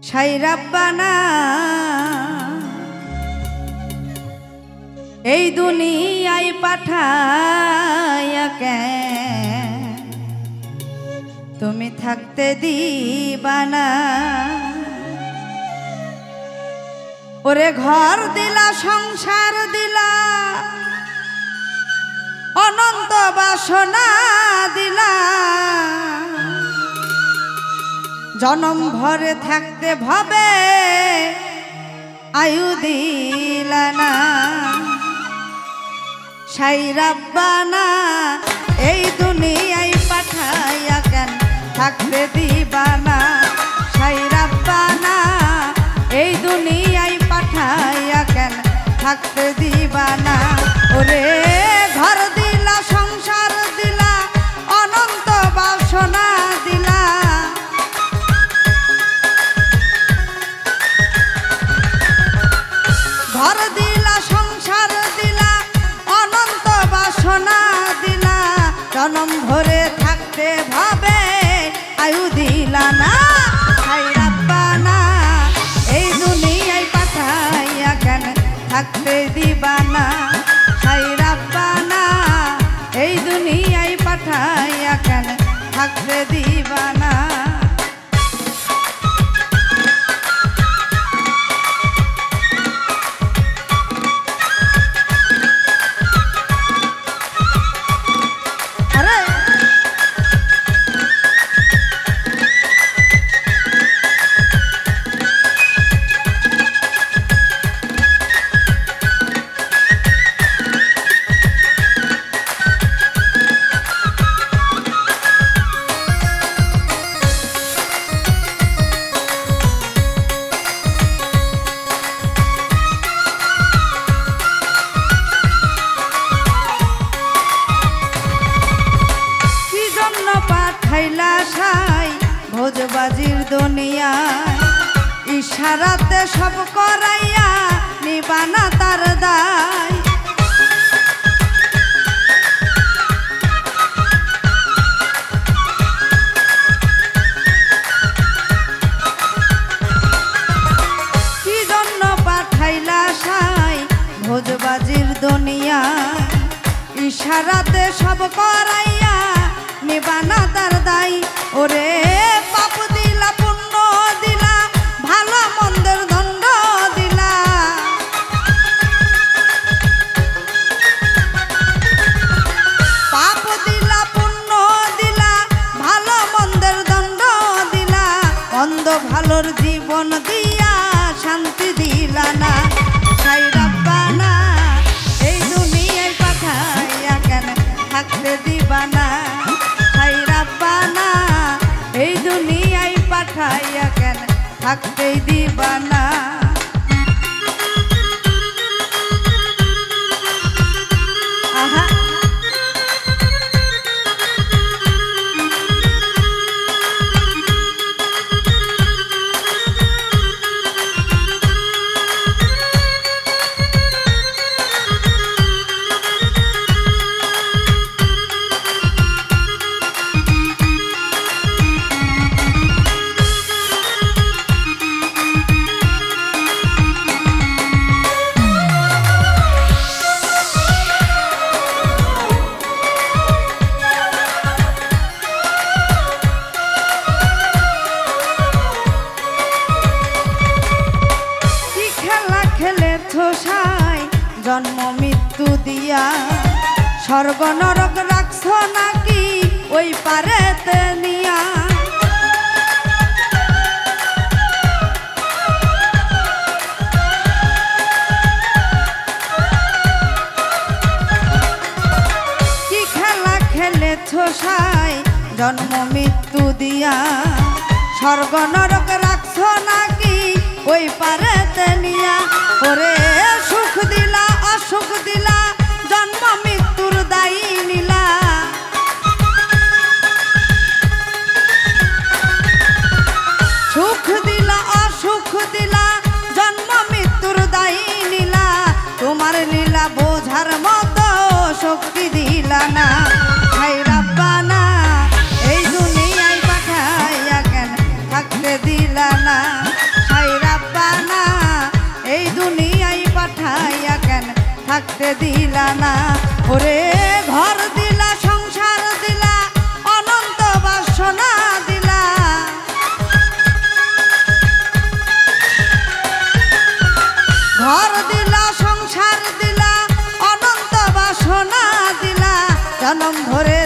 সাই রাব্বানা এই দুনিয়ায় পাঠায়া কেন তুমি থাকতে দিবানা। ওরে ঘর দিলা সংসার দিলা অনন্ত বাসনা দিলা, জনম ভরে থাকতে ভবে আয়ু দিলা না। সাই রাব্বানা এই দুনিয়ায় পাঠাইয়া কেন থাকতে দিবানা। সাই রাব্বানা এই দুনিয়ায় পাঠাইয়া কেন থাকতে দিবানা। ওরে ঘর দিলা সংসার দিলা অনন্ত বাসনা দিলা, ঘর দিলা সংসার দিলা অনন্ত বাসনা দিলা, জনম ভরে থাকতে ভাবে আয়ু দিলা না। সাই রাব্বানা এই দুনিয়ায় পাঠাইয়া কেন থাকতে দিবানা। সাই রাব্বানা এই দুনিয়ায় পাঠাইয়া কেন থাকতে দিবানা। সাই ভোজবাজির দুনিয়ায় ইশারাতে সব করাইয়া নিবানা তার দায়। কি জন্য পাঠাইলা সাই ভোজবাজির দুনিয়ায় ইশারাতে সব করাইয়া নিবানা তার দায়। ওরে পাপ দিলা পুণ্য দিলা ভালো মন্দের দণ্ড দিলা, পাপ দিলা পুণ্য দিলা ভালো মন্দের দণ্ড দিলা, অন্ধ ভালোর জীবন দিয়া শান্তি দিলা না। সাই রাব্বানা এই দুনিয়ায় পাঠাইয়া কেন থাকতে দিবানা। সাই রাব্বানা এই দুনিয়ায় পাঠাইয়া কেন থাকতে দিবানা। আহা সাই জন্ম মৃত্যু দিয়া স্বর্গ নরক রাখছ নাকি ওই পারেতে নিয়া। কি খেলা খেলেছ সাই জন্ম মৃত্যু দিয়া স্বর্গ নরক রাখছ নাকি ওই পারেতে নিয়া। ওরে সুখ দিলা অসুখ দিলা জন্ম মৃত্যুর দায়ী নিলা, সুখ দিলা অসুখ দিলা জন্ম মৃত্যুর দায়ী নিলা, তোমার লীলা বোঝার মতো শক্তি দিলা না। সাই রাব্বানা এই দুনিয়ায় পাঠাইয়া কেন থাকতে দিলা না। কেটে দিলা না। ওরে ঘর দিলা সংসার দিলা অনন্ত বাসনা দিলা, ঘর দিলা সংসার দিলা অনন্ত বাসনা দিলা, জনম ধরে